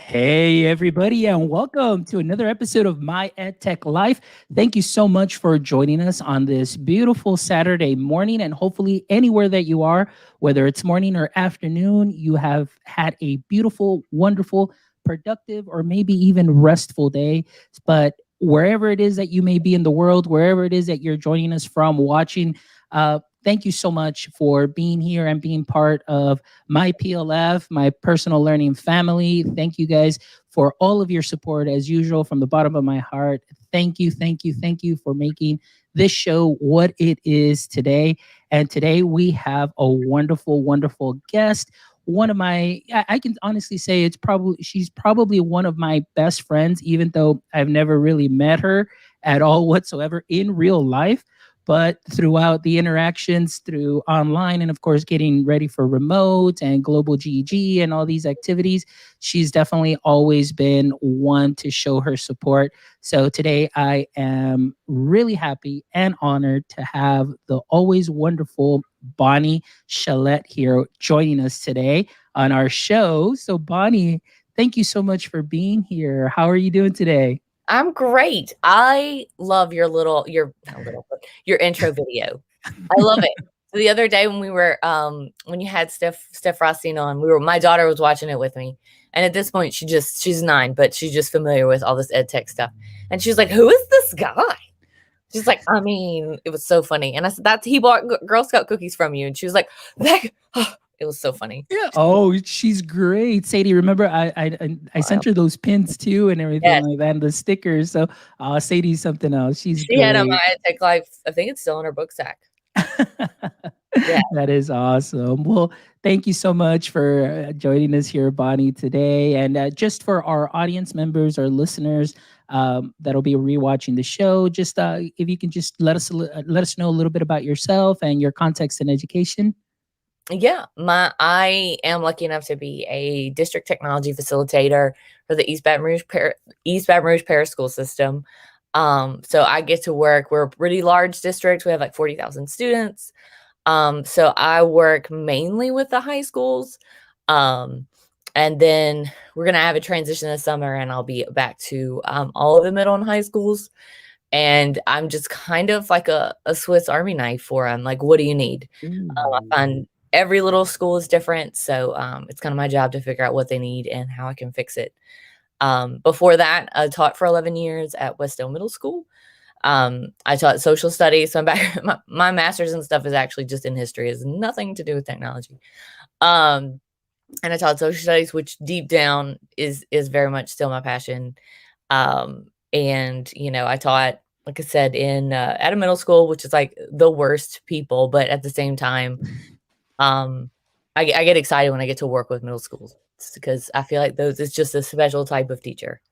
Hey, everybody, and welcome to another episode of My EdTech Life. Thank you so much for joining us on this beautiful Saturday morning, and hopefully, anywhere that you are, whether it's morning or afternoon, you have had a beautiful, wonderful, productive, or maybe even restful day. But wherever it is that you may be in the world, wherever it is that you're joining us from, watching, thank you so much for being here and being part of my PLF, my personal learning family. Thank you guys for all of your support as usual from the bottom of my heart. Thank you, thank you, thank you for making this show what it is today. And today we have a wonderful, wonderful guest. One of my, I can honestly say she's probably one of my best friends, even though I've never really met her at all whatsoever in real life. But throughout the interactions through online and of course getting ready for remote and global GEG and all these activities, she's definitely always been one to show her support. So today I am really happy and honored to have the always wonderful Bonnie Chelette here joining us today on our show. So Bonnie, thank you so much for being here. How are you doing today? I'm great. I love your intro video. I love it. So the other day when we were when you had Steph Rothstein on, my daughter was watching it with me. And at this point she's 9, but she's just familiar with all this ed tech stuff. And she's like, "Who is this guy?" She's like, I mean, it was so funny. And I said, "That's he bought Girl Scout cookies from you." And she was like, it was so funny. Yeah. Oh, she's great. Sadie, remember I sent her those pins too and everything Yes. like that and the stickers. So Sadie's something else. She's She had on great. my ed tech life. I think it's still in her book sack. Yeah. That is awesome. Well, thank you so much for joining us here, Bonnie, today. And just for our audience members or listeners that'll be rewatching the show, just if you can just let us know a little bit about yourself and your context and education. Yeah, I am lucky enough to be a district technology facilitator for the East Baton Rouge Parish School System. So I get to work. We're a pretty large district. We have like 40,000 students. So I work mainly with the high schools. And then we're gonna have a transition this summer, and I'll be back to all of the middle and high schools. And I'm just kind of like a Swiss Army knife for them. Like, what do you need? I find every little school is different. So it's kind of my job to figure out what they need and how I can fix it. Before that, I taught for 11 years at Westdale Middle School. I taught social studies. So I'm back, my master's and stuff is actually just in history. It has nothing to do with technology. And I taught social studies, which deep down is very much still my passion. And, I taught, like I said, at a middle school, which is like the worst people, but at the same time, I get excited when I get to work with middle schools because I feel like those is just a special type of teacher.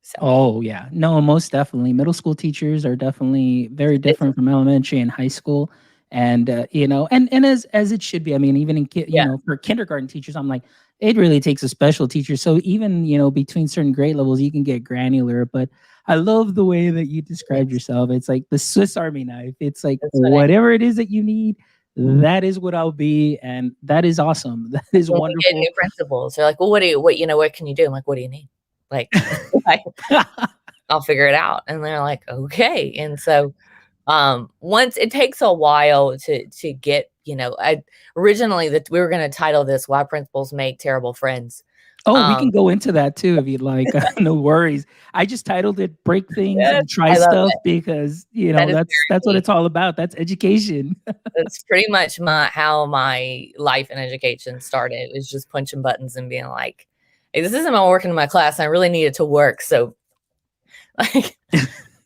So Oh yeah, no, most definitely. Middle school teachers are definitely very it's, different from elementary and high school, and and as it should be. I mean, even yeah, for kindergarten teachers, I'm like, it really takes a special teacher. So even between certain grade levels, you can get granular. But I love the way that you described yes, yourself. It's like the Swiss Army knife. It's like that's what I whatever it is that you need, that is what I'll be, and that is awesome. That is when we get wonderful. new principals, they're like, "Well, what can you do?" I'm like, "What do you need?" Like, like, I'll figure it out. And they're like, "Okay." And so once it takes a while to get, I originally that we were going to title this "Why Principals Make Terrible Friends." Oh, we Um, can go into that too if you'd like. No worries. I just titled it "Break Things yes, and Try I love Stuff" it. because That is that's what very me. it's all about. That's education. That's pretty much how my life and education started, is just punching buttons and being like, "Hey, this isn't my working in my class. I really need it to work. So like,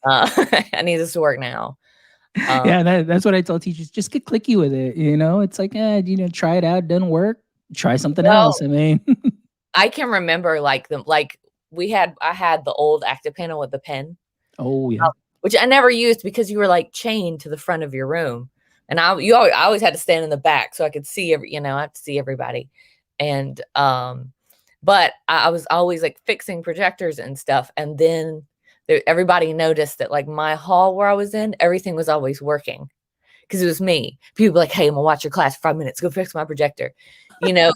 I need this to work now." Um, Yeah, that's what I tell teachers. Just get clicky with it. It's like, try it out. Doesn't work. Try something well, else. I mean, I can remember I had the old active panel with the pen, oh yeah. which I never used because you were like chained to the front of your room. And I always had to stand in the back so I could see I have to see everybody. And but I was always like fixing projectors and stuff. And then everybody noticed that like my hall where I was in, everything was always working because it was me. People were like, "Hey, I'm gonna watch your class for 5 minutes. Go fix my projector," you know.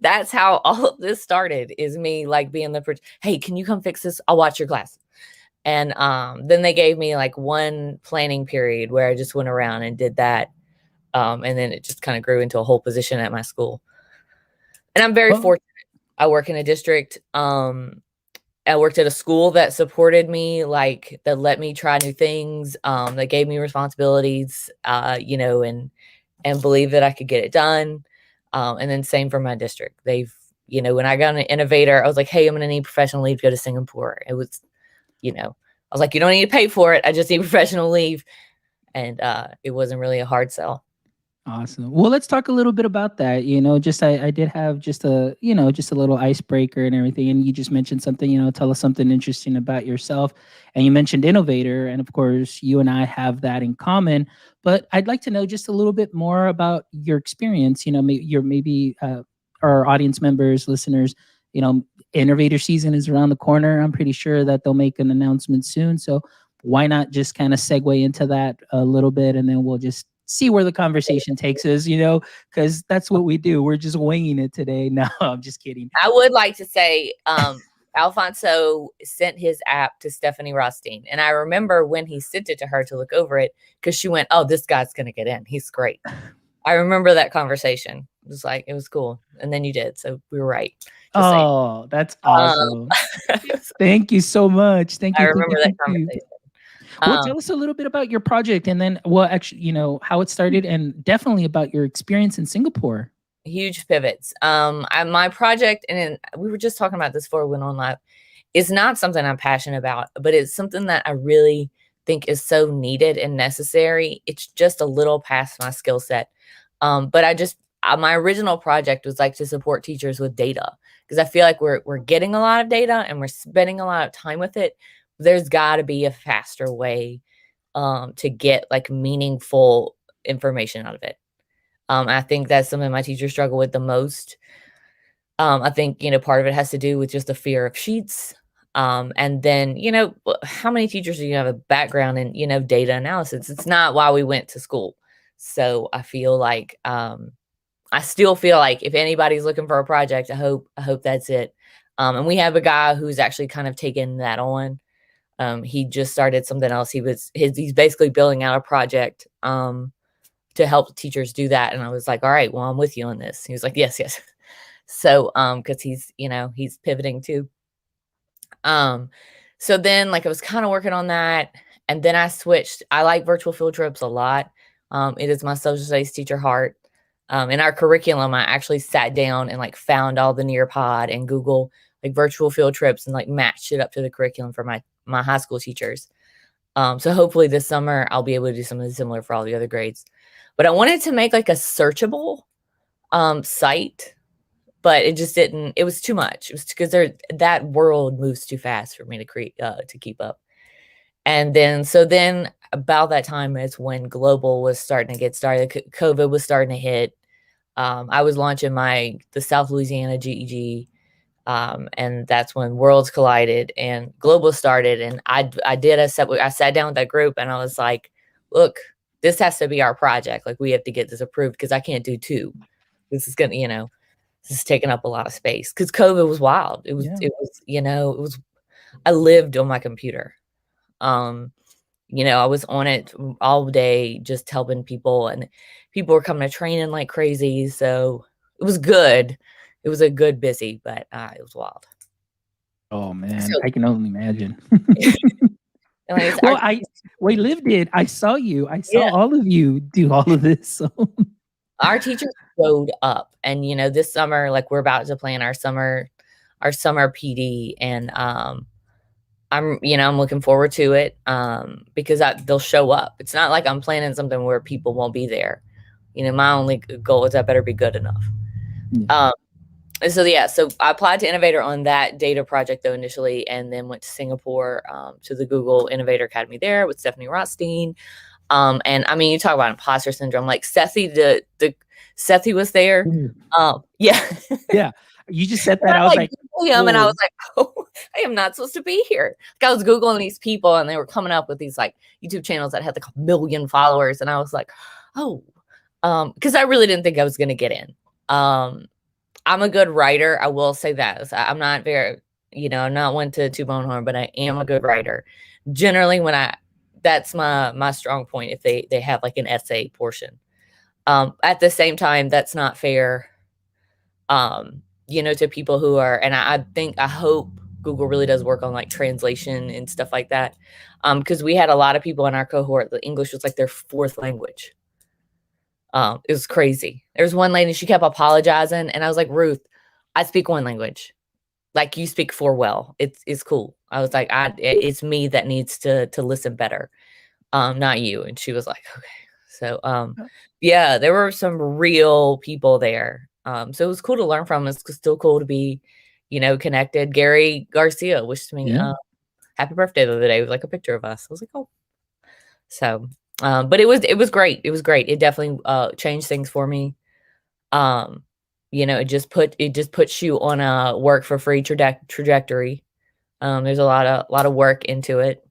that's how all of this started, is me like being hey, can you come fix this? I'll watch your class. And then they gave me like one planning period where I just went around and did that. And then it just kind of grew into a whole position at my school. And I'm very fortunate. I work in a district. I worked at a school that supported me, like that let me try new things, that gave me responsibilities, and believe that I could get it done. And then same for my district. They've, when I got an innovator, I was like, hey, I'm going to need professional leave to go to Singapore. It was, I was like, you don't need to pay for it. I just need professional leave. And it wasn't really a hard sell. Awesome. Well, let's talk a little bit about that. I did have just a little icebreaker and everything. And you just mentioned something, tell us something interesting about yourself. And you mentioned innovator. And of course, you and I have that in common. But I'd like to know just a little bit more about your experience. Maybe our audience members, listeners, innovator season is around the corner. I'm pretty sure that they'll make an announcement soon. So why not just kind of segue into that a little bit, and then we'll just see where the conversation takes us, because that's what we do. We're just winging it today. No, I'm just kidding. I would like to say, Alfonso sent his app to Stephanie Rothstein. And I remember when he sent it to her to look over it, because she went, oh, this guy's going to get in. He's great. I remember that conversation. It was cool. And then you did. So we were right. Oh, that's awesome. Thank you so much. Thank you. I remember that conversation. Well, tell us a little bit about your project, and then, how it started, and definitely about your experience in Singapore. Huge pivots. My project, and we were just talking about this before we went on live, is not something I'm passionate about, but it's something that I really think is so needed and necessary. It's just a little past my skill set. But my original project was like to support teachers with data, because I feel like we're getting a lot of data and we're spending a lot of time with it. There's got to be a faster way to get like meaningful information out of it. I think that's something my teachers struggle with the most. I think, part of it has to do with just the fear of sheets. And then, how many teachers do you have a background in, data analysis? It's not why we went to school. So I feel like, I still feel like if anybody's looking for a project, I hope that's it. And we have a guy who's actually kind of taken that on. He just started something else. He's basically building out a project to help teachers do that. And I was like, all right, well, I'm with you on this. He was like, yes. So, cause he's pivoting too. So then like I was kind of working on that, and then I switched. I like virtual field trips a lot. It is my social studies teacher heart. In our curriculum, I actually sat down and like found all the Nearpod and Google like virtual field trips and like matched it up to the curriculum for my high school teachers. So hopefully this summer I'll be able to do something similar for all the other grades. But I wanted to make like a searchable site, but it just didn't. It was too much. It was because that world moves too fast for me to create to keep up. And then about that time is when global was starting to get started. COVID was starting to hit. I was launching the South Louisiana GEG. And that's when worlds collided and global started. And I sat down with that group and I was like, look, this has to be our project. Like, we have to get this approved, because I can't do two. This is going to, this is taking up a lot of space, because COVID was wild. It was, I lived on my computer. I was on it all day, just helping people, and people were coming to training like crazy. So it was good. It was a good busy, but it was wild. Oh man, I can only imagine. Well, we lived it. I saw you. I saw all of you do all of this. So. Our teachers showed up, and this summer, like, we're about to plan our summer PD, and I'm looking forward to it because they'll show up. It's not like I'm planning something where people won't be there. My only goal is I better be good enough. So I applied to Innovator on that data project though initially, and then went to Singapore to the Google Innovator Academy there with Stephanie Rothstein. And I mean, you talk about imposter syndrome. Like Sethi was there. Yeah. You just said that. I was like, and I was like, oh, I am not supposed to be here. Like, I was Googling these people, and they were coming up with these like YouTube channels that had like 1 million followers, and I was like, oh, because I really didn't think I was going to get in. I'm a good writer. I will say that. So I'm not very, I'm not one to bone horn, but I am a good writer. Generally, that's my strong point. If they have like an essay portion, at the same time, that's not fair. To people who are, and I hope Google really does work on like translation and stuff like that. Because we had a lot of people in our cohort that English was like their fourth language. It was crazy. There was one lady, she kept apologizing, and I was like, Ruth, I speak one language. Like, you speak four well. It's cool. I was like, it's me that needs to listen better, not you. And she was like, okay. So yeah, there were some real people there. So it was cool to learn from. It's still cool to be, connected. Gary Garcia wished me happy birthday the other day with like a picture of us. I was like, oh. So but it was great. It was great. It definitely changed things for me. It just puts you on a work for free trajectory. There's a lot of work into it.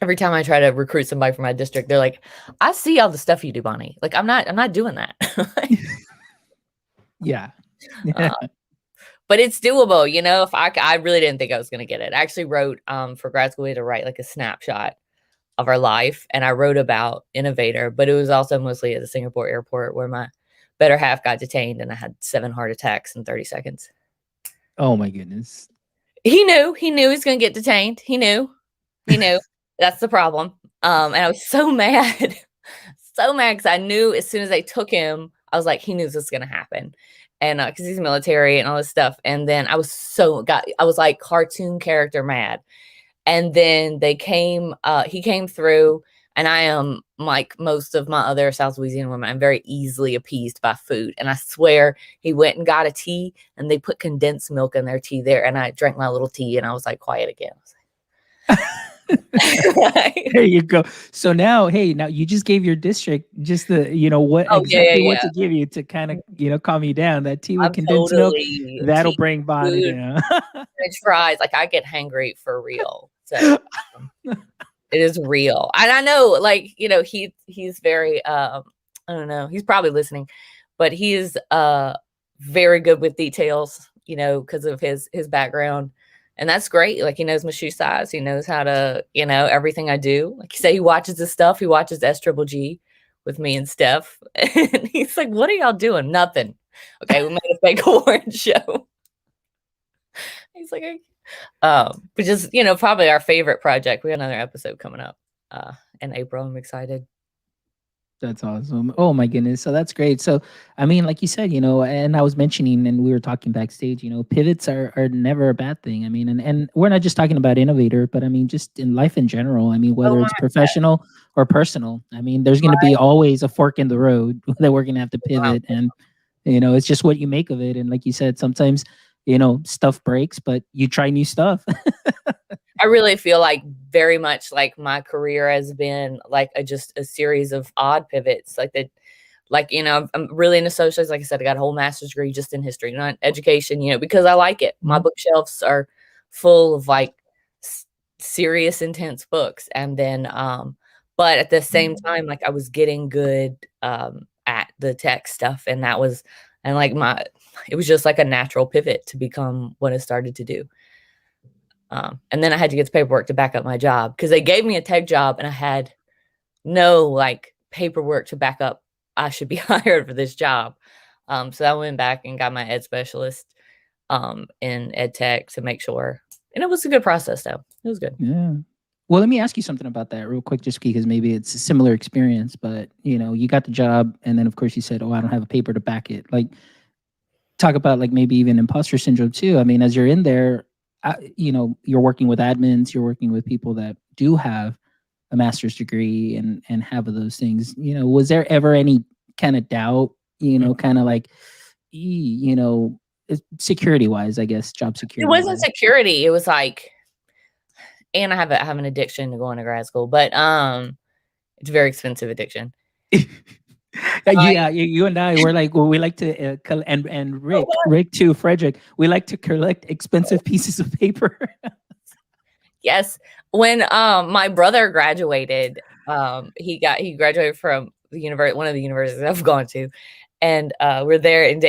Every time I try to recruit somebody from my district, they're like, I see all the stuff you do, Bonnie. Like, I'm not doing that. Yeah. But it's doable. If I really didn't think I was going to get it. I actually wrote for grad school, we had to write like a snapshot of our life. And I wrote about Innovator, but it was also mostly at the Singapore airport where my better half got detained and I had 7 heart attacks in 30 seconds. Oh my goodness. He knew he was going to get detained. He knew. That's the problem. And I was so mad, so mad, because I knew as soon as they took him, I was like, he knew this was going to happen. And because he's military and all this stuff. And then I was like cartoon character mad. And then he came through, and I am like most of my other South Louisiana women, I'm very easily appeased by food. And I swear he went and got a tea, and they put condensed milk in their tea there. And I drank my little tea, and I was like quiet again. There you go. So now you just gave your district just the, what exactly what to give you to kind of, calm you down. That tea with condensed milk, that'll bring Bonnie down. French fries, like I get hangry for real. So it is real. And I know, like, he's very, I don't know, he's probably listening, but he is very good with details, because of his background. And that's great. Like, he knows my shoe size. He knows how to, everything I do. Like you say, he watches this stuff. He watches S-Triple-G with me and Steph. And he's like, what are y'all doing? Nothing. Okay, we made a fake award show. He's like, which is, probably our favorite project. We have another episode coming up in April. I'm excited. That's awesome. Oh my goodness. So that's great. So, I mean, like you said, and I was mentioning, and we were talking backstage, pivots are never a bad thing. I mean, and we're not just talking about Innovator, but I mean, just in life in general. I mean, whether it's professional or personal, I mean, there's going to be always a fork in the road that we're going to have to pivot. And, it's just what you make of it. And like you said, sometimes, stuff breaks, but you try new stuff. I really feel like very much like my career has been like just a series of odd pivots, like that. Like, I'm really into socials. Like I said, I got a whole master's degree just in history, not education, because I like it. My bookshelves are full of like serious, intense books. And then, but at the same time, like I was getting good at the tech stuff. And it was just like a natural pivot to become what I started to do. And then I had to get the paperwork to back up my job, because they gave me a tech job and I had no like paperwork to back up I should be hired for this job. So I went back and got my ed specialist in EdTech to make sure. And it was a good process though. It was good. Yeah. Well, let me ask you something about that real quick, just because maybe it's a similar experience, but you got the job, and then of course you said, oh, I don't have a paper to back it. Like, talk about like maybe even imposter syndrome too. I mean, as you're in there, you're working with admins, you're working with people that do have a master's degree and have those things. Was there ever any kind of doubt, kind of like, security wise, I guess, job security? It wasn't security. It was like, and I have an addiction to going to grad school, but it's a very expensive addiction. Yeah, you and I were like, we like to and Rick too, Frederick, we like to collect expensive pieces of paper. Yes. When my brother graduated, he graduated from one of the universities I've gone to, and we're there, and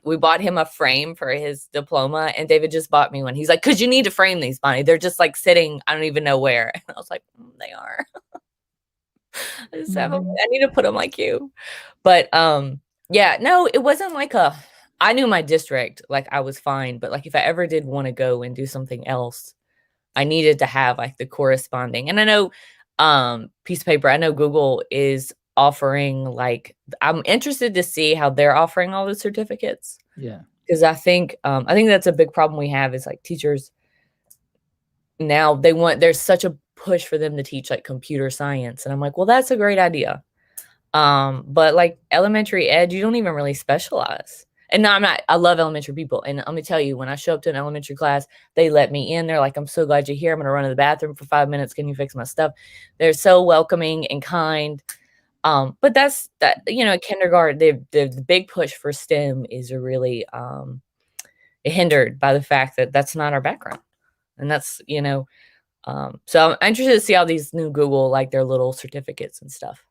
we bought him a frame for his diploma, and David just bought me one. He's like, "'Cause you need to frame these, Bonnie. They're just like sitting, I don't even know where." And I was like, They are. I just have 'em. Mhm. I need to put them like you." But yeah, no, it wasn't like a. I knew my district, like I was fine, but like if I ever did want to go and do something else, I needed to have like the corresponding. And I know piece of paper, I know Google is offering like I'm interested to see how they're offering all the certificates, Yeah. because I think that's a big problem we have is like teachers now there's such a push for them to teach like computer science, and I'm like, well, that's a great idea. But like elementary ed, you don't even really specialize. And no, I'm not. I love elementary people, and let me tell you, when I show up to an elementary class, they let me in. They're like, "I'm so glad you're here. I'm gonna run to the bathroom for 5 minutes. Can you fix my stuff?" They're so welcoming and kind. But that's that. Kindergarten, the big push for STEM is really hindered by the fact that that's not our background, and so I'm interested to see how these new Google like their little certificates and stuff.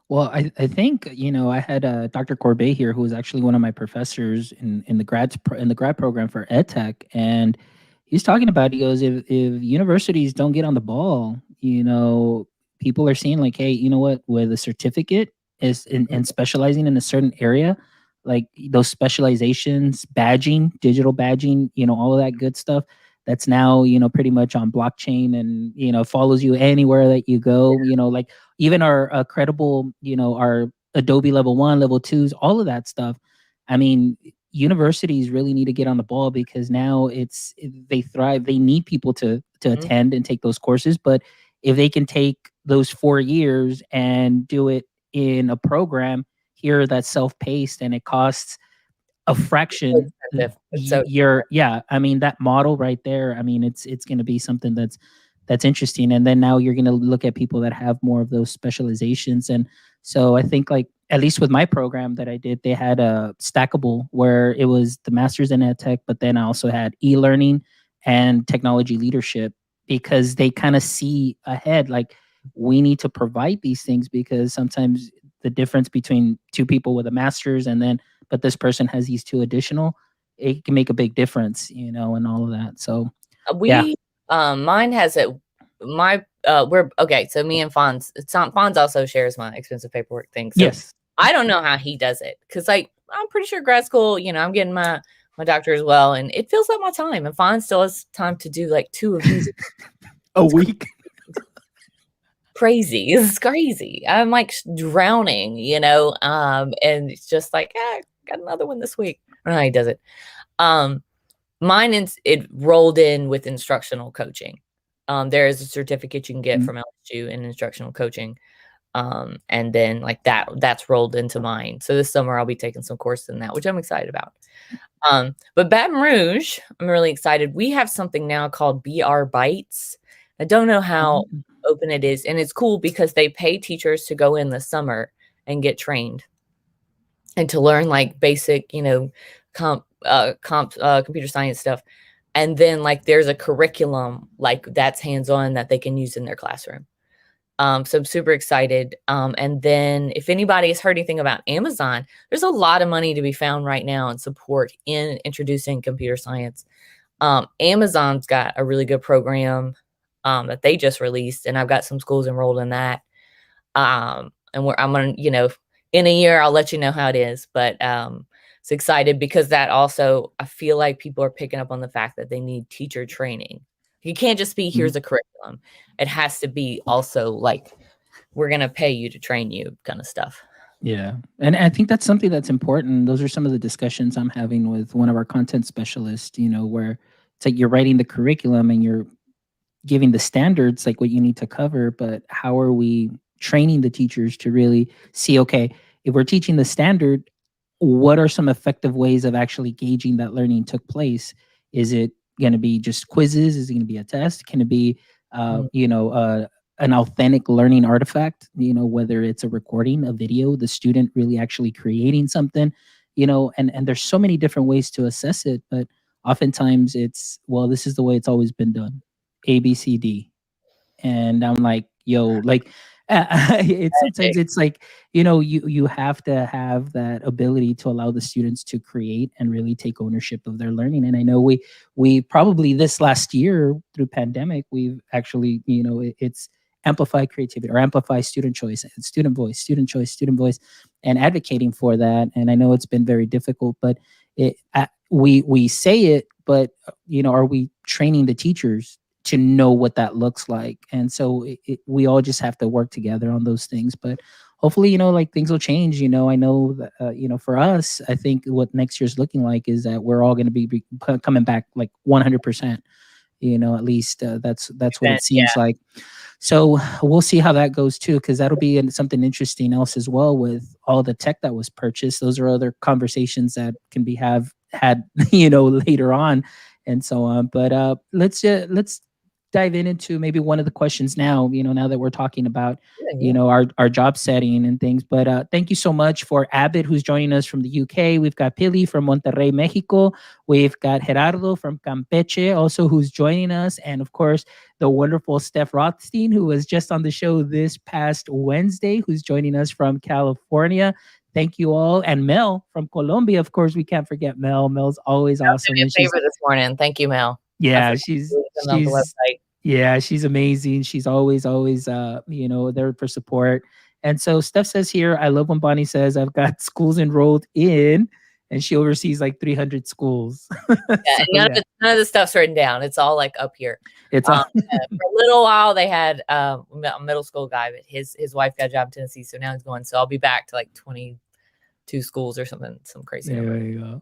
Well, I think, I had Dr. Corbet here, who was actually one of my professors in the grad program for EdTech, and he's talking about. He goes, if universities don't get on the ball, people are seeing like, hey, you know what, with a certificate is and specializing in a certain area, like those specializations, badging, digital badging, all of that good stuff. That's now, pretty much on blockchain and, follows you anywhere that you go, like even our credible, our Adobe level 1, level 2s, all of that stuff. I mean, universities really need to get on the ball because now they thrive. They need people to Mhm. attend and take those courses, but if they can take those 4 years and do it in a program here that's self-paced and it costs a It's so fraction, expensive. It's so you're yeah, I mean, that model right there, I mean, it's gonna be something that's interesting, and then now you're gonna look at people that have more of those specializations, and so I think, like, at least with my program that I did, they had a stackable where it was the master's in ed tech, but then I also had e-learning and technology leadership because they kinda see ahead, like, we need to provide these things because sometimes the difference between 2 people with a master's and then but this person has these 2 additional, it can make a big difference, and all of that. So, yeah. we mine has it my we're okay, so me and Fonz also shares my expensive paperwork thing. So Yes. I don't know how he does it because like I'm pretty sure grad school, I'm getting my doctor as well, and it feels like my time. And Fonz still has time to do like 2 of these. A It's week. crazy. It's crazy. I'm like drowning, and it's just like, got another one this week. I don't know how he does it. Um, it rolled in with instructional coaching. There is a certificate you can get Mhm. from LSU in instructional coaching. And then like that's rolled into mine. So this summer I'll be taking some courses in that, which I'm excited about. But Baton Rouge, I'm really excited. We have something now called BR Bites. I don't know how Mm. open it is, and it's cool because they pay teachers to go in the summer and get trained and to learn like basic, computer science stuff. And then like there's a curriculum like that's hands-on that they can use in their classroom. So I'm super excited. And then if anybody has heard anything about Amazon, there's a lot of money to be found right now and support in introducing computer science. Amazon's got a really good program that they just released, and I've got some schools enrolled in that. And I'm gonna, in a year I'll let you know how it is. But it's excited because that also I feel like people are picking up on the fact that they need teacher training. You can't just be Mhm. here's a curriculum. It has to be also like we're gonna pay you to train you kind of stuff. Yeah, and I think that's something that's important. Those are some of the discussions I'm having with one of our content specialists, where it's like you're writing the curriculum and you're giving the standards, like what you need to cover, but how are we training the teachers to really see, okay, if we're teaching the standard, what are some effective ways of actually gauging that learning took place? Is it going to be just quizzes? Is it going to be a test? Can it be, Mm. an authentic learning artifact? Whether it's a recording, a video, the student really actually creating something, and there's so many different ways to assess it, but oftentimes it's, well, this is the way it's always been done, A, B, C, D. And I'm like, yo, like, It's sometimes Magic. it's like, you have to have that ability to allow the students to create and really take ownership of their learning. And I know we probably this last year through pandemic, we've actually, it's amplify creativity or amplify student choice, student voice, student choice, student voice, and advocating for that. And I know it's been very difficult, but we say it, but are we training the teachers to know what that looks like? And so we all just have to work together on those things. But hopefully, like things will change. I know that, for us, I think what next year's looking like is that we're all going to be coming back like 100%. At least that's what it seems Yeah. like. So we'll see how that goes too, because that'll be something interesting else as well with all the tech that was purchased. Those are other conversations that can be had later on, and so on. But let's dive into maybe one of the questions now. Now that we're talking about Yeah. our job setting and things. But thank you so much for Abbott, who's joining us from the UK. We've got Pili from Monterrey, Mexico. We've got Gerardo from Campeche, also who's joining us, and of course the wonderful Steph Rothstein, who was just on the show this past Wednesday, who's joining us from California. Thank you all. And Mel from Colombia, of course, we can't forget Mel. Mel's always Mel did awesome. me a And she's, favor this morning. Thank you, Mel. I yeah, forgot to leave them on the website. yeah, she's amazing. She's always, there for support. And so Steph says here, I love when Bonnie says, I've got schools enrolled in, and she oversees like 300 schools. Yeah, So, and none of the stuff's written down. It's all like up here. it's all. For a little while they had a middle school guy, but his wife got a job in Tennessee, so now he's going. So I'll be back to like 22 schools or something, some crazy number. There you go.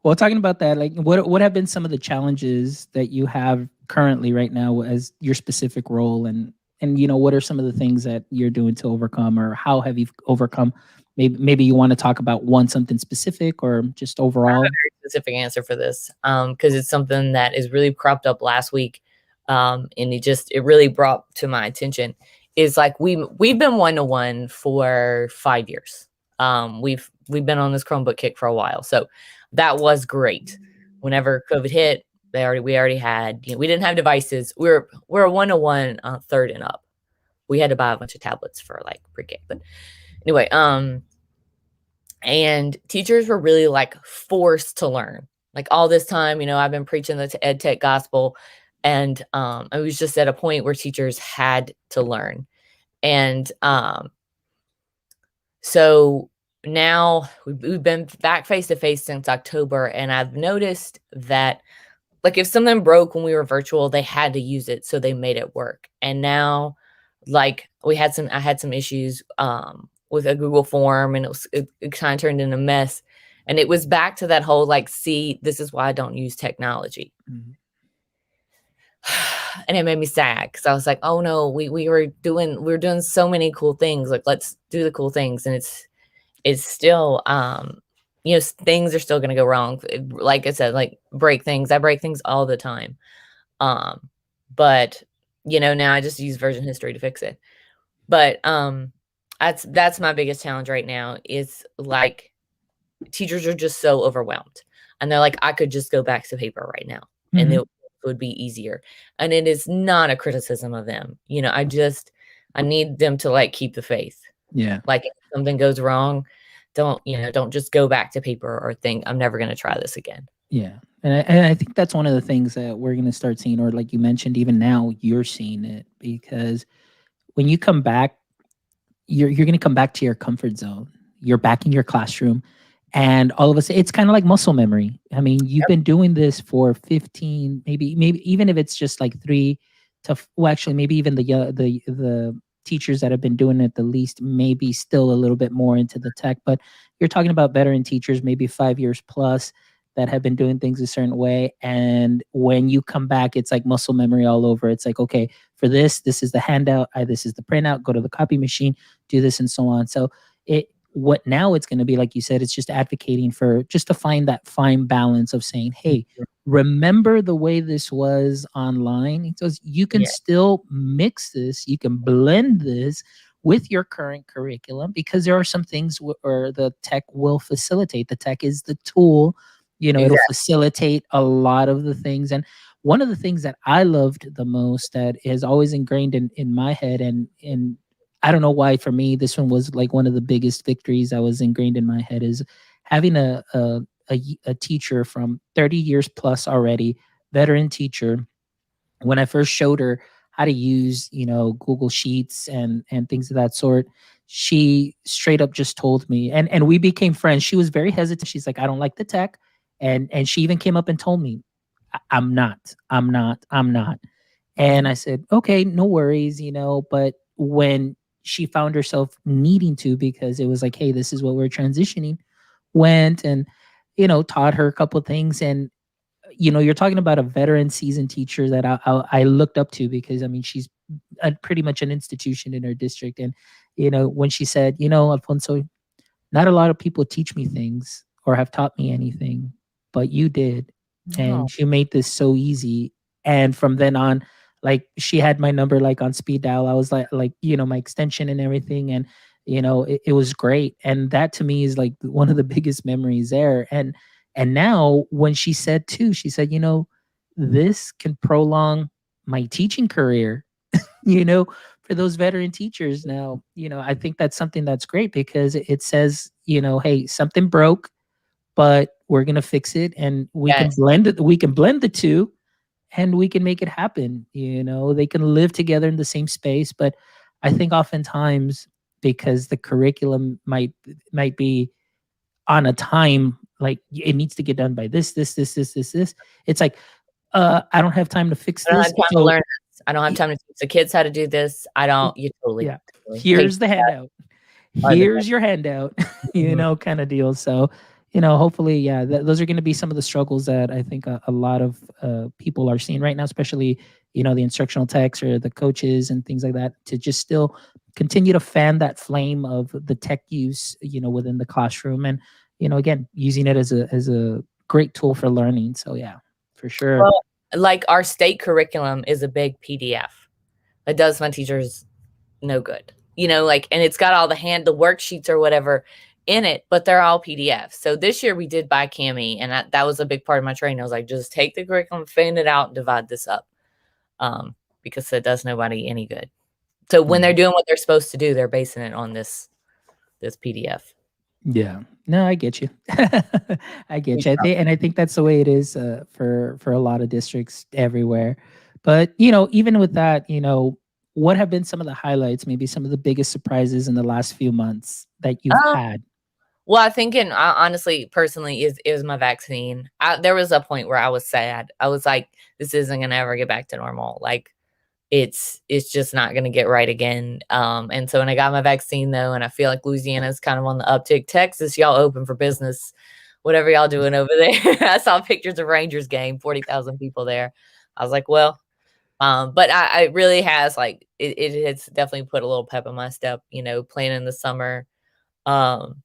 Well, talking about that, like what have been some of the challenges that you have currently right now as your specific role, and what are some of the things that you're doing to overcome, or how have you overcome? Maybe you want to talk about something specific, or just overall. I have a very specific answer for this, because it's something that is really cropped up last week, and it really brought to my attention. Is like we've been 1-to-1 for 5 years. We've been on this Chromebook kick for a while, so that was great. Whenever COVID hit, we already had, we didn't have devices. We're a 1-to-1 third and up. We had to buy a bunch of tablets for like pre-K, but anyway, and teachers were really like forced to learn. Like all this time, I've been preaching the EdTech gospel, and I was just at a point where teachers had to learn. And so now we've been back face to face since October, and I've noticed that like if something broke when we were virtual, they had to use it, so they made it work. And now, like I had some issues with a Google form, and it kind of turned into a mess. And it was back to that whole like, see, this is why I don't use technology. Mm-hmm. And it made me sad because I was like, oh no, we were doing so many cool things. Like, let's do the cool things. And it's still, things are still going to go wrong. Like I said, like break things. I break things all the time. But now I just use version history to fix it. But that's my biggest challenge right now, is like teachers are just so overwhelmed, and they're like, I could just go back to paper right now. Mm-hmm. And it would be easier. And it is not a criticism of them. I need them to like keep the faith. Yeah. Like if something goes wrong, don't just go back to paper or think I'm never going to try this again. Yeah. And I think that's one of the things that we're going to start seeing, or like you mentioned, even now you're seeing it, because when you come back, you're going to come back to your comfort zone. You're back in your classroom, and all of a sudden it's kind of like muscle memory. I mean, you've been doing this for 15, maybe even if it's just like 3 to, well, actually maybe even the teachers that have been doing it the least, maybe still a little bit more into the tech, but you're talking about veteran teachers, maybe 5 years plus, that have been doing things a certain way. And when you come back, it's like muscle memory all over. It's like, okay, for this is the handout, this is the printout, go to the copy machine, do this, and so on. So what now it's going to be, like you said, it's just advocating for just to find that fine balance of saying, hey, remember the way this was online. So you can still mix this, you can blend this with your current curriculum, because there are some things where the tech will facilitate. The tech is the tool. Exactly. It'll facilitate a lot of the things. And one of the things that I loved the most, that is always ingrained in my head, and I don't know why for me this one was like one of the biggest victories that was ingrained in my head is having a teacher from 30 years plus already, veteran teacher. When I first showed her how to use, Google Sheets and things of that sort, she straight up just told me, and we became friends. She was very hesitant. She's like, I don't like the tech. And she even came up and told me, I'm not, I'm not, I'm not. And I said, okay, no worries, but when she found herself needing to, because it was like, hey, this is what we're transitioning, went and, taught her a couple of things. And, you're talking about a veteran seasoned teacher that I looked up to, because I mean, she's pretty much an institution in her district. And, when she said, Alfonso, not a lot of people teach me things or have taught me anything, but you did. Oh, And you made this so easy. And from then on, like she had my number like on speed dial. I was like, my extension and everything. And, it was great. And that to me is like one of the biggest memories there. And now when she said too, she said, this can prolong my teaching career, you know, for those veteran teachers. Now, I think that's something that's great, because it says, hey, something broke, but we're going to fix it, and yes. we can blend the two, and we can make it happen. They can live together in the same space. But I think oftentimes, because the curriculum might be on a time, like it needs to get done by this, it's like, I don't have time to fix I don't this, have time to so learn this. I don't have time to teach the kids how to do this. I don't you yeah, totally pay here's the handout, are the here's your handout, Mhm. kind of deal. So, hopefully, yeah, those are going to be some of the struggles that I think a lot of people are seeing right now, especially, the instructional techs or the coaches and things like that, to just still continue to fan that flame of the tech use, within the classroom. And, again, using it as a great tool for learning. So, yeah, for sure. Well, like our state curriculum is a big PDF. It does my teachers no good. Like, and it's got all the worksheets or whatever in it, but they're all PDFs. So this year we did buy Cami, and that was a big part of my training. I was like, just take the curriculum, fan it out, and divide this up, because it does nobody any good. So when they're Yeah. doing what they're supposed to do, they're basing it on this PDF. Yeah. No, I get you. I get you. I think that's the way it is, for a lot of districts everywhere. But, even with that, what have been some of the highlights, maybe some of the biggest surprises in the last few months that you've Um, had? well, I think, and honestly, personally, is my vaccine. There was a point where I was sad. I was like, this isn't gonna ever get back to normal. Like, it's just not gonna get right again. And so when I got my vaccine though, and I feel like Louisiana is kind of on the uptick. Texas, y'all open for business. Whatever y'all doing over there. I saw pictures of Rangers game, 40,000 people there. I was like, well, but I it really has like it has definitely put a little pep in my step, planning the summer. Um,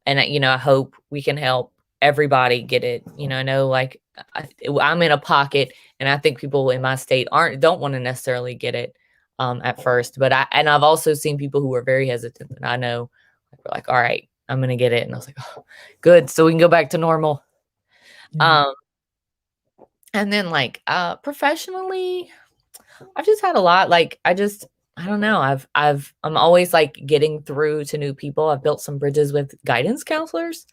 and I hope we can help everybody get it. I know, like, I'm in a pocket, and I think people in my state don't want to necessarily get it at first. But I've also seen people who are very hesitant, and I know, like, all right, I'm gonna get it, and I was like, oh, good, so we can go back to normal. Yeah. Um, and then like professionally, I've just had a lot. Like, I don't know. I'm always like getting through to new people. I've built some bridges with guidance counselors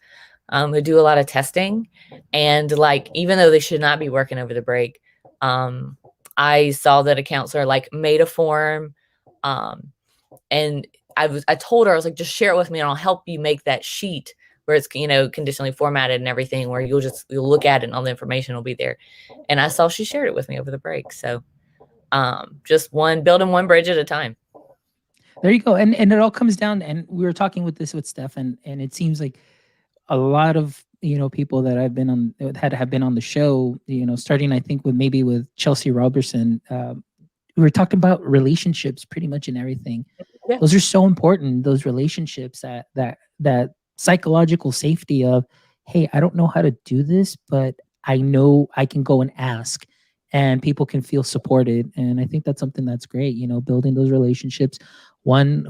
who do a lot of testing. And like, even though they should not be working over the break, um, I saw that a counselor like made a form. Um, and I told her, I was like, just share it with me and I'll help you make that sheet where it's, conditionally formatted and everything, where you'll look at it and all the information will be there. And I saw she shared it with me over the break. So just building one bridge at a time. There you go. And it all comes down, and we were talking with Steph, and it seems like a lot of, people that I've been on that have been on the show, starting I think with Chelsea Robertson, we were talking about relationships pretty much in everything. Yeah. Those are so important, those relationships, that psychological safety of, hey, I don't know how to do this, but I know I can go and ask, and people can feel supported. And I think that's something that's great, building those relationships one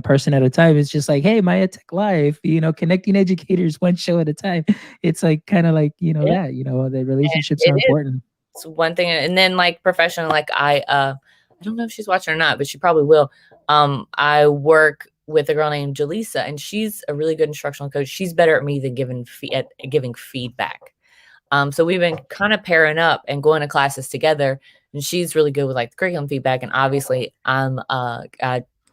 person at a time. Is just like, hey, my EdTech Live, connecting educators one show at a time. It's like kind of like, Yeah. the relationships It are is. important. It's one thing. And then like professional, like I don't know if she's watching or not, but she probably will. I work with a girl named Jaleesa, and she's a really good instructional coach. She's better at me than giving feedback. So we've been kind of pairing up and going to classes together, and she's really good with like the curriculum feedback. And obviously I,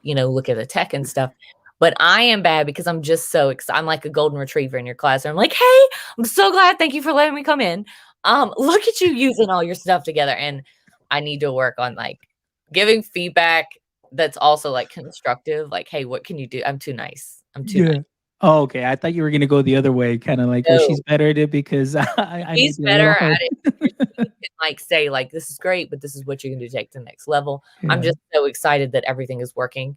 look at the tech and stuff, but I am bad because I'm just so excited. I'm like a golden retriever in your class. I'm like, hey, I'm so glad. Thank you for letting me come in. Look at you using all your stuff together. And I need to work on like giving feedback that's also like constructive. Like, hey, what can you do? I'm too nice. I'm too nice. Yeah. Oh, okay. I thought you were gonna go the other way, kinda like, well, No. she's better at it because I may She's be a little better hard. at it where she can, like, say, like, "This is great, but this is what you're gonna do to take to the next level." I'm Yeah. just so excited that everything is working.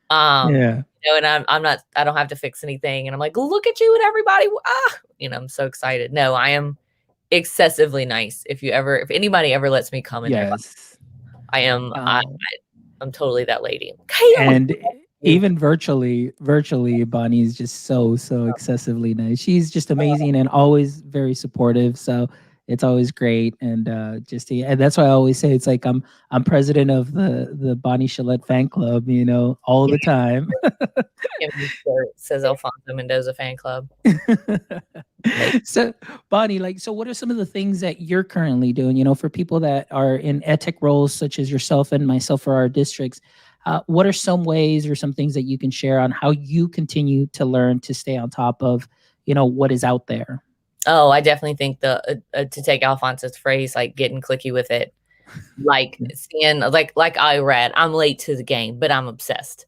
Um, Yeah. and I'm not I don't have to fix anything, and I'm like, "Look at you and everybody, I'm so excited. No, I am excessively nice. If anybody ever lets me come in their class, Yes. I am Oh. I'm totally that lady. "Hey, I'm And you." even virtually, Bonnie is just so excessively nice. She's just amazing and always very supportive. So it's always great. And and that's why I always say it's like I'm president of the Bonnie Chelette fan club, all Yeah, the time. give me shirt, says Alfonso Mendoza fan club. Like, So, Bonnie, so what are some of the things that you're currently doing, for people that are in edtech roles, such as yourself and myself for our districts? What are some ways or some things that you can share on how you continue to learn to stay on top of, what is out there? oh, I definitely think to take Alfonso's phrase, like, getting clicky with it. Like, seeing like I read, I'm late to the game, but I'm obsessed.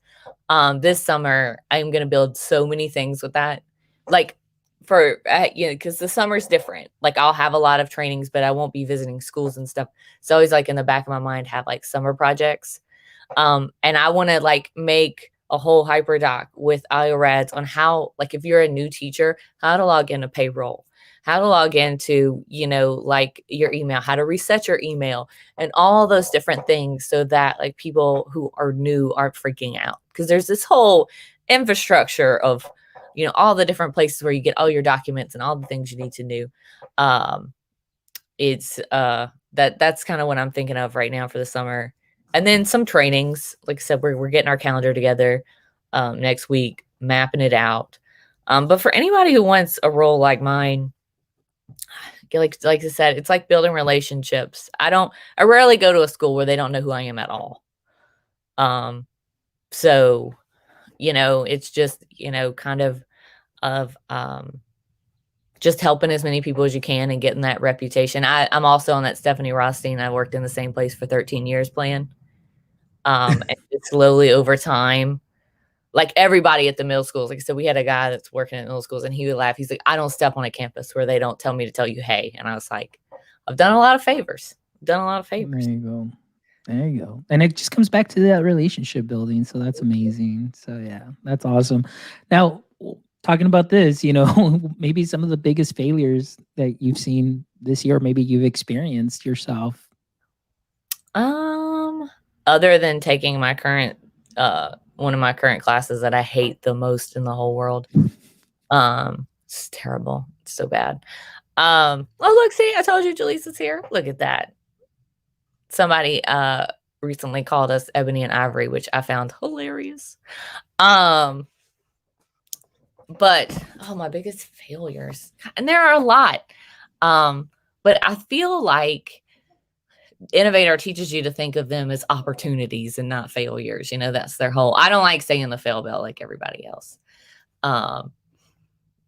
This summer, I'm gonna build so many things with that. Like, because the summer's different. Like, I'll have a lot of trainings, but I won't be visiting schools and stuff. So, always, like, in the back of my mind, have, like, summer projects. And I wanna, like, make a whole hyperdoc with IORADs on how, like, if you're a new teacher, how to log into payroll, how to log into, like, your email, how to reset your email, and all those different things so that, like, people who are new aren't freaking out. Because there's this whole infrastructure of, all the different places where you get all your documents and all the things you need to do. Um, it's that's kind of what I'm thinking of right now for the summer. And then some trainings. Like I said, we're getting our calendar together next week, mapping it out. But for anybody who wants a role like mine, like I said, it's like building relationships. I rarely go to a school where they don't know who I am at all. Um, so it's just, kind of just helping as many people as you can and getting that reputation. I'm also on that Stephanie Rothstein. I worked in the same place for 13 years plan. And just slowly over time, like everybody at the middle schools, like I said, we had a guy that's working at middle schools and he would laugh. He's like, I don't step on a campus where they don't tell me to tell you, hey. And I was like, I've done a lot of favors. Done a lot of There favors. you go. There you go. And it just comes back to that relationship building. So that's amazing. So yeah, that's awesome. Now, talking about this, maybe some of the biggest failures that you've seen this year, maybe you've experienced yourself. Um, Other than taking my current one of my current classes that I hate the most in the whole world. It's terrible. It's so bad. Oh look, see, I told you Jaleesa's here. Look at that. Somebody recently called us Ebony and Ivory, which I found hilarious. Um, but my biggest failures. And there are a lot. But I feel like Innovator teaches you to think of them as opportunities and not failures. That's their whole. I don't like saying the fail bell like everybody else.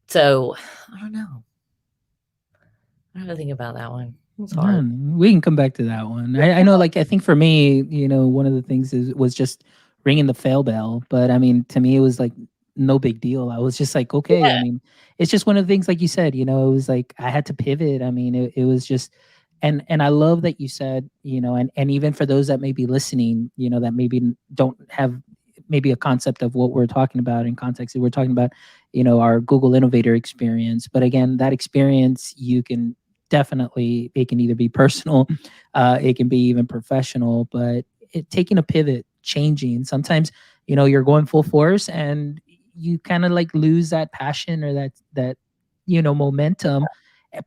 So I don't know. I have to think about that one. It's hard. We can come back to that one. I know, I think for me, one of the things was just ringing the fail bell. But I mean, to me, it was like no big deal. I was just like, okay. I Yeah. mean, it's just one of the things, like you said, it was like I had to pivot. I mean, it was just, and I love that you said, and even for those that may be listening, that maybe don't have maybe a concept of what we're talking about in context. We're talking about, our Google Innovator experience. But again, that experience, you can definitely, it can either be personal, it can be even professional, but taking a pivot, changing, sometimes, you're going full force and you kind of like lose that passion or that momentum.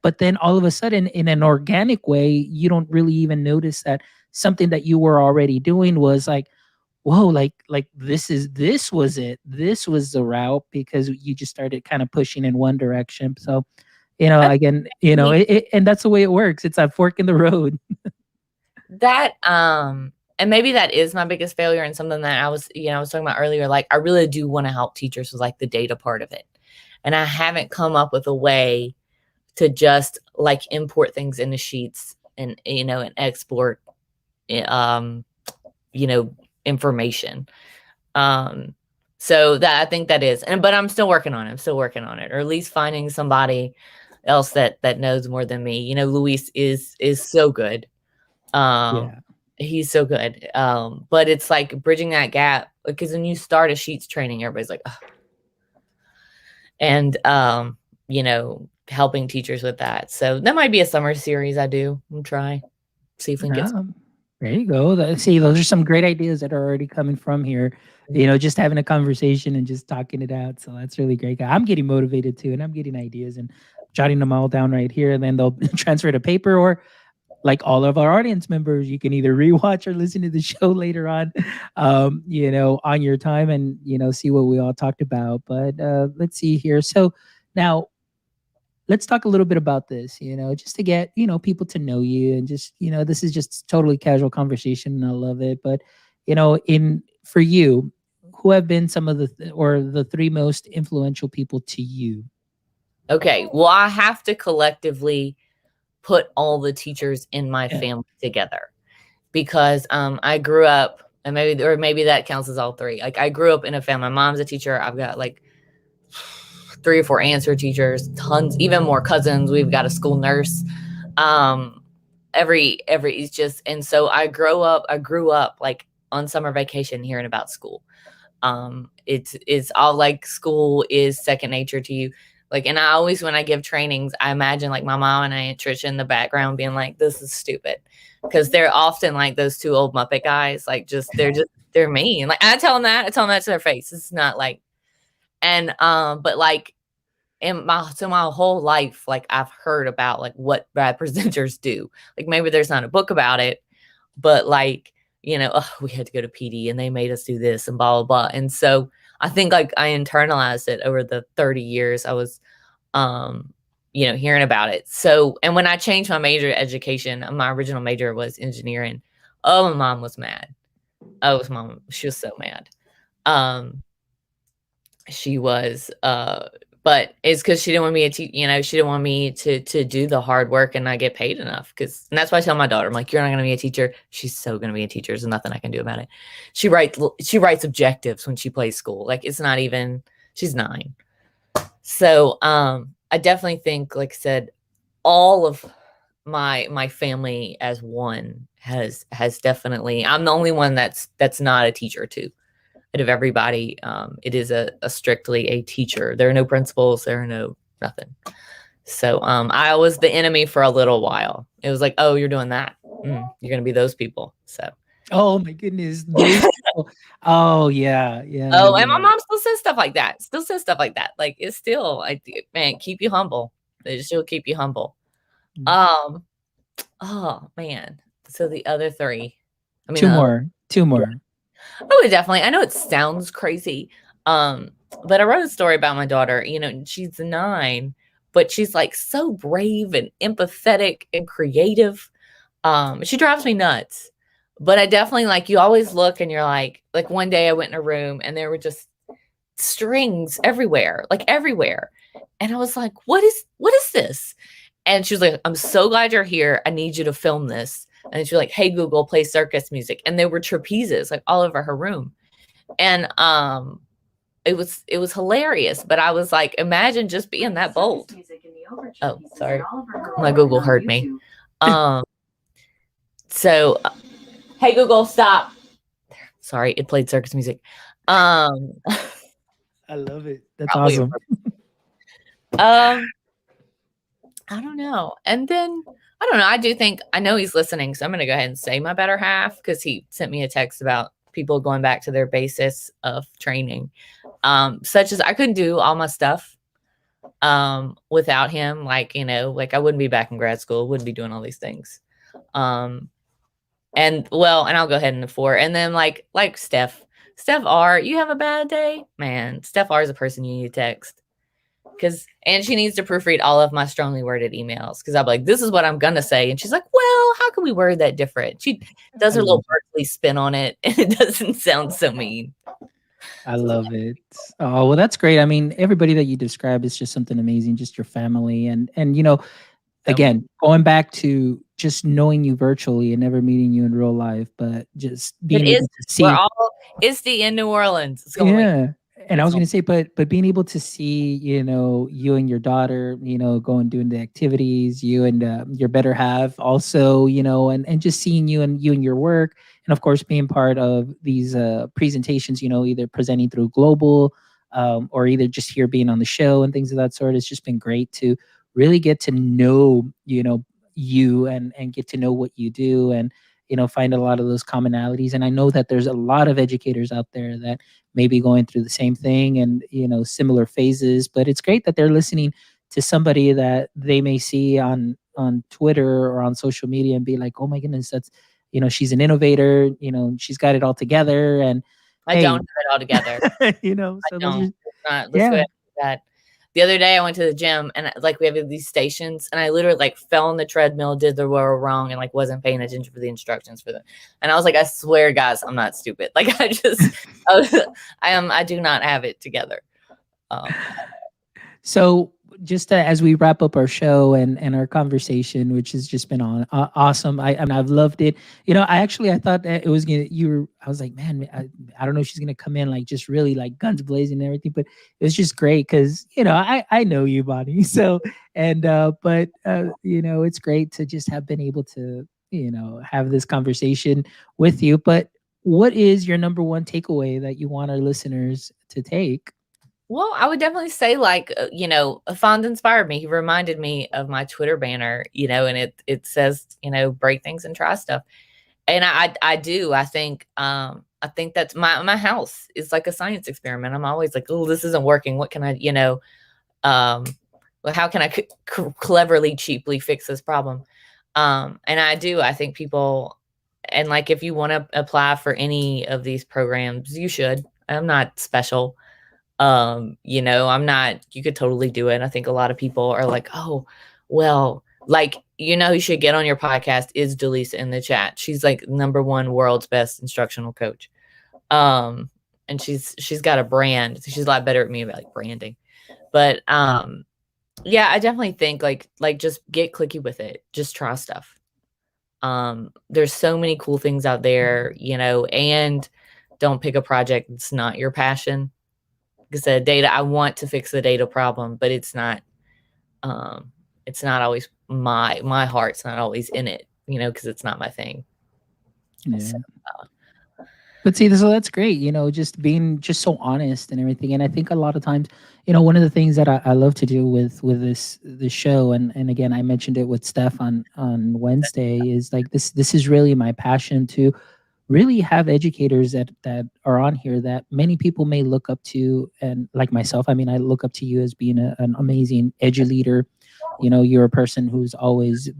But then all of a sudden, in an organic way, you don't really even notice that something that you were already doing was like, whoa, like this was it. This was the route, because you just started kind of pushing in one direction. So, I again, think and that's the way it works. It's a fork in the road. that and maybe that is my biggest failure, and something that I was talking about earlier. Like, I really do want to help teachers with like the data part of it, and I haven't come up with a way to just like import things into sheets and and export um information. So that, I think that is, but I'm still working on it. I'm still working on it, or at least finding somebody else that knows more than me. Luis is so good. Um, Yeah. he's so good. But it's like bridging that gap, because when you start a sheets training, everybody's like, ugh. And helping teachers with that. So that might be a summer series I do. I'm try see if we can get some. There you go. See, those are some great ideas that are already coming from here. Just having a conversation and just talking it out. So that's really great. I'm getting motivated too, and I'm getting ideas and jotting them all down right here. And then they'll transfer to paper, or like all of our audience members, you can either rewatch or listen to the show later on, on your time, and see what we all talked about. But let's see here. So now let's talk a little bit about this, just to get, people to know you, and just, this is just totally casual conversation and I love it. But, in for you, who have been some of or the three most influential people to you? Okay, well, I have to collectively put all the teachers in my Yeah. family together, because I grew up, and maybe that counts as all three. Like, I grew up in a family. My mom's a teacher. I've got like 3 or 4 aunts who are teachers, tons, even more cousins. We've got a school nurse. It's just, and so I grew up like on summer vacation hearing about school. It's all like school is second nature to you. Like, and I always, when I give trainings, I imagine like my mom and Aunt Trisha in the background being like, this is stupid. Because they're often like those two old Muppet guys, like they're mean. Like, I tell them that to their face. It's not like, and but like, my whole life, like, I've heard about like what bad presenters do. Like, maybe there's not a book about it, but like, oh, we had to go to PD and they made us do this and blah, blah, blah. And so I think like I internalized it over the 30 years I was, hearing about it. So, and when I changed my major to education, my original major was engineering. Oh, my mom was mad. Oh, she was so mad. She was, but it's because she didn't want me to, she didn't want me to do the hard work and not get paid enough. And that's why I tell my daughter, I'm like, you're not going to be a teacher. She's so going to be a teacher. There's nothing I can do about it. She writes objectives when she plays school. Like, it's not even, she's 9. So, I definitely think, like I said, all of my family as one has definitely, I'm the only one that's not a teacher too. Out of everybody, it is a strictly a teacher. There are no principals. There are no nothing. So I was the enemy for a little while. It was like, oh, you're doing that. You're going to be those people. So. Oh my goodness. Those people. Oh yeah. Yeah. Oh, and Yeah. my mom still says stuff like that. Like, it's still, man, keep you humble. It still keep you humble. Mm. Oh man. So the other 3. I mean, Two more. Yeah. Oh, definitely. I know it sounds crazy. But I wrote a story about my daughter. She's 9, but she's like so brave and empathetic and creative. She drives me nuts. But I definitely, like, you always look and you're like one day I went in a room and there were just strings everywhere, like everywhere. And I was like, what is this? And she was like, I'm so glad you're here. I need you to film this. And she's like, hey, Google, play circus music. And there were trapezes like all over her room. And it was hilarious. But I was like, imagine just being that bold. Oh, sorry. My Google heard me. So, hey, Google, stop. Sorry, it played circus music. I love it. That's awesome. I don't know. And then, I don't know. I know he's listening, so I'm going to go ahead and say my better half, because he sent me a text about people going back to their basis of training. Such as I couldn't do all my stuff without him. Like, like I wouldn't be back in grad school, wouldn't be doing all these things. And And I'll go ahead and 4. And then like Steph R, you have a bad day, man. Steph R is a person you need to text. And she needs to proofread all of my strongly worded emails, because I'm like, this is what I'm gonna say, and she's like, well, how can we word that different? She does her little Berkeley spin on it, and it doesn't sound so mean. I love it. Oh, well, that's great. I mean, everybody that you describe is just something amazing, just your family. And again, going back to just knowing you virtually and never meeting you in real life, but just being able to see. It's the in New Orleans. It's going Yeah. And I was going to say, but being able to see, you and your daughter, going doing the activities, you and your better half also, and just seeing you and your work, and of course being part of these presentations, either presenting through global, or either just here being on the show and things of that sort. It's just been great to really get to know, you and get to know what you do, and find a lot of those commonalities. And I know that there's a lot of educators out there that may be going through the same thing and similar phases, but it's great that they're listening to somebody that they may see on Twitter or on social media and be like, oh my goodness, that's she's an innovator, she's got it all together. And I don't have it all together. So those are, let's go ahead with that. The other day I went to the gym, and like we have these stations, and I literally like fell on the treadmill, did the row wrong, and like wasn't paying attention for the instructions for them. And I was like, I swear, guys, I'm not stupid. Like I do not have it together. So just as we wrap up our show and our conversation, which has just been awesome. I've loved it. I thought that it was I was like, man, I don't know if she's gonna come in like just really like guns blazing and everything, but it was just great because I know you, Bonnie. So but it's great to just have been able to have this conversation with you. But what is your number one takeaway that you want our listeners to take? Well, I would definitely say Fond inspired me. He reminded me of my Twitter banner, and it says, break things and try stuff. And I do. I think that's my house is like a science experiment. I'm always like, oh, this isn't working. What can I, well, how can I cleverly, cheaply fix this problem? And I think people, and like, if you want to apply for any of these programs, you should. I'm not special. I'm not, you could totally do it. I think a lot of people are like, oh, well, like, who should get on your podcast is Delisa in the chat. She's like #1 world's best instructional coach. And she's got a brand. She's a lot better at me about like branding. But yeah, I definitely think like just get clicky with it. Just try stuff. There's so many cool things out there, and don't pick a project that's not your passion. Like I said, data, I want to fix the data problem, but it's not always my heart's not always in it, because it's not my thing. Yeah. So, but see, so that's great, just being just so honest and everything. And I think a lot of times, one of the things that I love to do with this show, and again, I mentioned it with Steph on Wednesday, is like this is really my passion to really have educators that are on here that many people may look up to. And like myself, I mean, I look up to you as being an amazing edu leader. You're a person who's always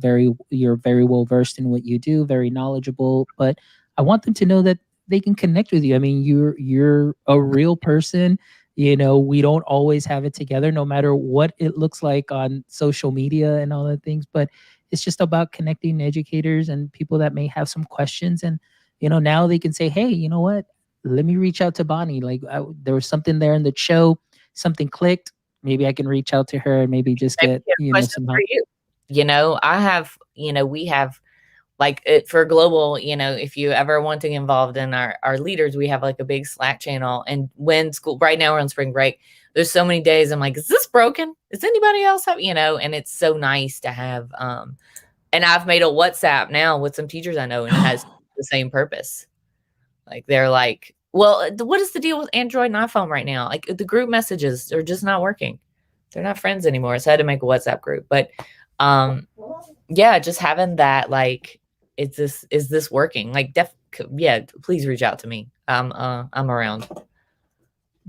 you're very well versed in what you do, very knowledgeable, but I want them to know that they can connect with you. I mean, you're a real person. We don't always have it together, no matter what it looks like on social media and all that things, but it's just about connecting educators and people that may have some questions. And now they can say, hey, you know what? Let me reach out to Bonnie. Like there was something there in the show, something clicked. Maybe I can reach out to her and maybe just get, some help. I have, we have like for global, if you ever want to get involved in our leaders, we have like a big Slack channel. And when school, right now we're on spring break, there's so many days I'm like, is this broken? Is anybody else have, and it's so nice to have, and I've made a WhatsApp now with some teachers I know, and it has the same purpose. Like they're like, well, what is the deal with Android and iPhone right now? Like the group messages are just not working. They're not friends anymore. So I had to make a WhatsApp group. But yeah, just having that, like, is this working? Like, please reach out to me. I'm around.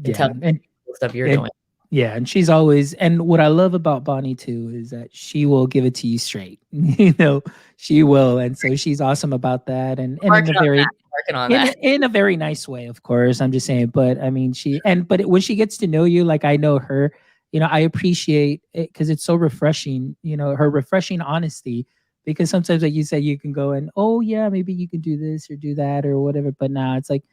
Yeah, and stuff you're doing. Yeah, and she's always, and what I love about Bonnie too is that she will give it to you straight. You know, she will, and so she's awesome about that, and in a Working on that. very Working on that. in a very nice way, of course. I'm just saying, but I mean, when she gets to know you, like I know her, you know, I appreciate it because it's so refreshing. You know, her refreshing honesty. Because sometimes, like you say, you can go and oh yeah, maybe you can do this or do that or whatever, but now it's like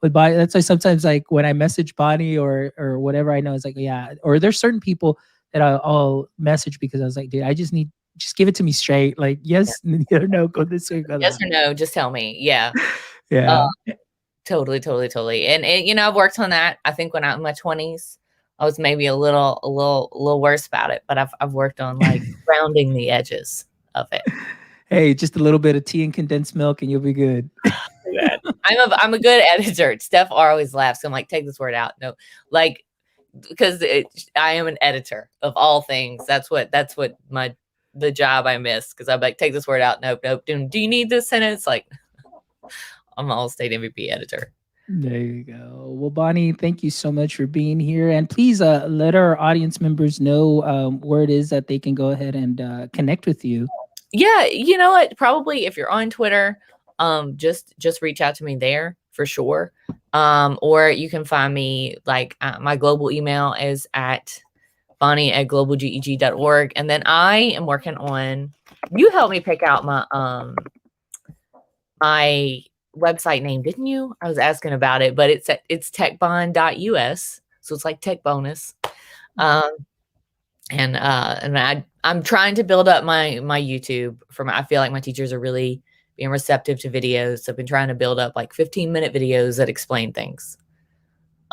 with Bonnie, that's why sometimes like when I message Bonnie or whatever, I know it's like yeah. Or there's certain people that I'll message because I was like, dude, I just give it to me straight. Like Yeah. yes, no, go this way, go Yes that. or no, just tell me. Yeah. Uh, Yeah. totally, totally, totally. And you know, I've worked on that. I think when I was in my 20s, I was maybe a little worse about it, but I've worked on like rounding the edges of it. Hey, just a little bit of tea and condensed milk, and you'll be good. Bad. I'm a good editor. Steph always laughs. I'm like, take this word out. No, like because I am an editor of all things. That's what the job I miss because I'm like, take this word out. Nope, nope. Do you need this sentence? Like, I'm all state MVP editor. There you go. Well, Bonnie, thank you so much for being here, and please let our audience members know where it is that they can go ahead and connect with you. Yeah, you know what? Probably if you're on Twitter, just reach out to me there for sure. Or you can find me like my global email is at bonnie@globalgeg.org. And then I am working on you helped me pick out my website name, didn't you? I was asking about it, but it's techbond.us. So it's like tech bonus. Um and I'm trying to build up my YouTube I feel like my teachers are really being receptive to videos. So I've been trying to build up like 15-minute videos that explain things.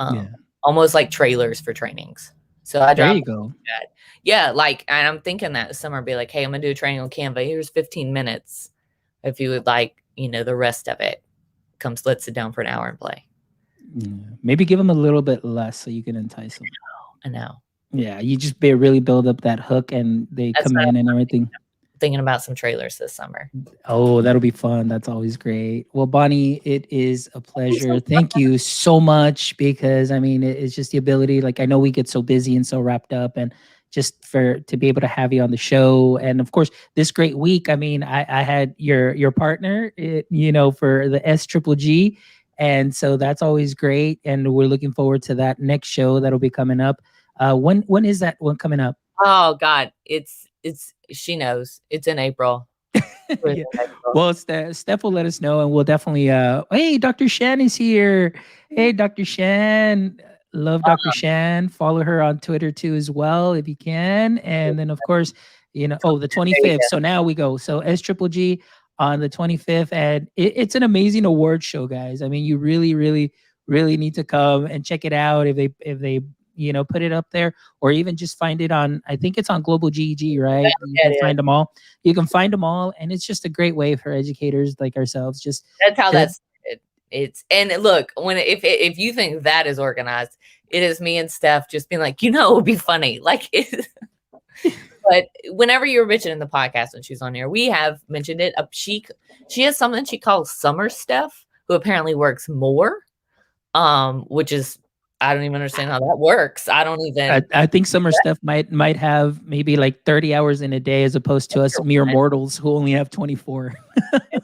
Yeah, Almost like trailers for trainings. So I there drop you go. that. Yeah, like and I'm thinking that this summer be like, hey, I'm gonna do a training on Canva. Here's 15 minutes. If you would like, the rest of it, let's sit down for an hour and play. Yeah. Maybe give them a little bit less so you can entice them. I know. Yeah, you just really build up that hook, and they That's come what in and I'm everything. thinking about some trailers this summer. Oh, that'll be fun. That's always great. Well, Bonnie, it is a pleasure. Thank you so much because I mean, it's just the ability. Like, I know we get so busy and so wrapped up, and just for to be able to have you on the show, and of course, this great week. I mean, I had your partner, for the S Triple G, and so that's always great. And we're looking forward to that next show that'll be coming up. When is that one coming up? Oh God, it's she knows. It's in April. It's Yeah. in April. Well, Steph will let us know, and we'll definitely. Hey, Dr. Shan is here. Hey, Dr. Shan. Love Dr. Shan. Follow her on Twitter too, as well, if you can. And then, of course, the There you 25th. go. So now we go. So S Triple G on the 25th, and it's an amazing award show, guys. I mean, you really, really, really need to come and check it out if they put it up there, or even just find it on. I think it's on Global GEG, right? You Yeah, can it is. find them all. You can find them all, and it's just a great way for educators like ourselves just That's how to that's it's and look, if you think that is organized, it is me and Steph just being like, it would be funny. Like but whenever you were mentioning the podcast when she's on here, we have mentioned it. She has something she calls Summer Steph, who apparently works more. Which is I don't even understand how that works. I don't even I think Summer Steph might have maybe like 30 hours in a day as opposed to us mere mortals who only have 24.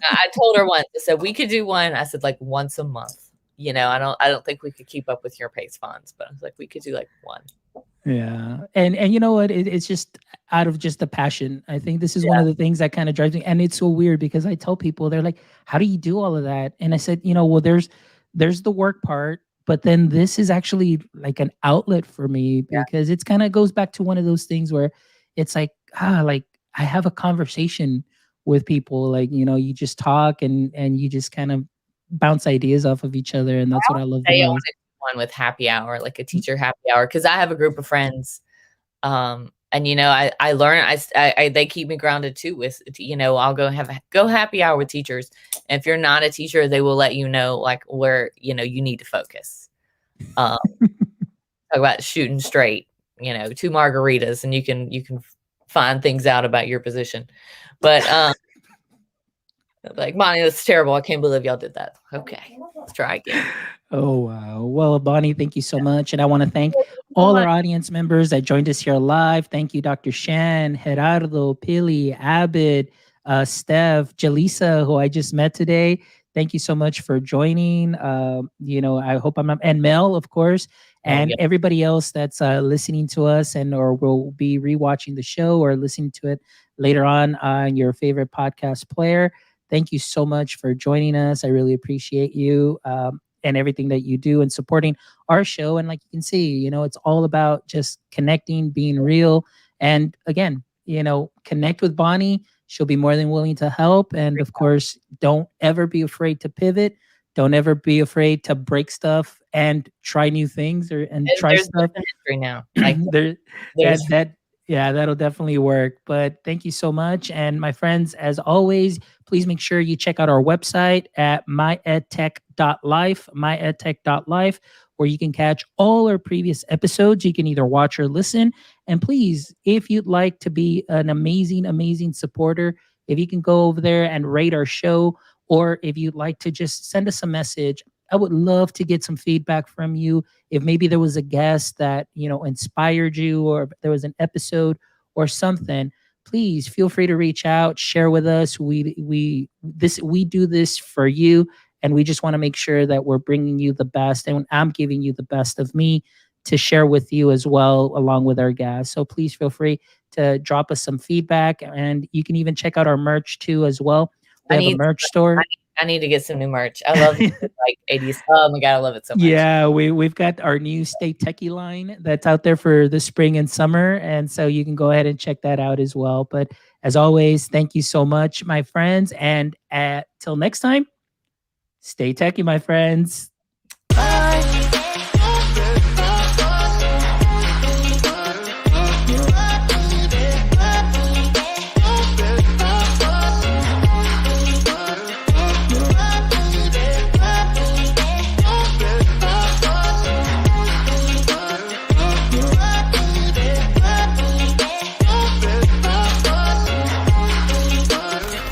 I told her once, I said we could do one. I said like once a month. I don't think we could keep up with your pace funds, but I was like, we could do like one. Yeah. And you know what? It's just out of just the passion. I think this is one Yeah. of the things that kind of drives me. And it's so weird because I tell people, they're like, how do you do all of that? And I said, well, there's the work part, but then this is actually like an outlet for me Yeah. because it's kind of goes back to one of those things where it's like I have a conversation with people. Like, you just talk and you just kind of bounce ideas off of each other. And that's what I love the Say I want most. to do one with happy hour, like a teacher happy hour, because I have a group of friends. And I learn. They keep me grounded too. With I'll go happy hour with teachers. And if you're not a teacher, they will let you know like where you need to focus. Talk about shooting straight. 2 margaritas, and you can find things out about your position. But Like, Bonnie, that's terrible. I can't believe y'all did that. Okay, let's try again. Oh, wow. Well, Bonnie, thank you so much. And I want to thank Thank you so all much. our audience members that joined us here live. Thank you, Dr. Shan, Gerardo, Pili, Abid, Steph, Jaleesa, who I just met today. Thank you so much for joining. I hope I'm not, and Mel, of course, Oh, and yeah. everybody else that's listening to us and or will be rewatching the show or listening to it later on your favorite podcast player. Thank you so much for joining us. I really appreciate you. And everything that you do and supporting our show. And like you can see, it's all about just connecting, being real. And again, connect with Bonnie. She'll be more than willing to help. And of course, don't ever be afraid to pivot. Don't ever be afraid to break stuff and try new things and And try there's stuff. an history now. Like, there there's that yeah, that'll definitely work. But thank you so much. And my friends, as always, please make sure you check out our website at myedtech.life, where you can catch all our previous episodes. You can either watch or listen. And please, if you'd like to be an amazing, amazing supporter, if you can go over there and rate our show, or if you'd like to just send us a message, I would love to get some feedback from you. If maybe there was a guest that inspired you, or if there was an episode or something, please feel free to reach out, share with us. We do this for you, and we just want to make sure that we're bringing you the best, and I'm giving you the best of me to share with you as well, along with our guests. So please feel free to drop us some feedback, and you can even check out our merch too as well. We I have a need merch store. I need to get some new merch. I love like 80s. Oh my god, I love it so much. Yeah, we've got our new Stay Techie line that's out there for the spring and summer, and so you can go ahead and check that out as well. But as always, thank you so much, my friends, and till next time, stay techie, my friends.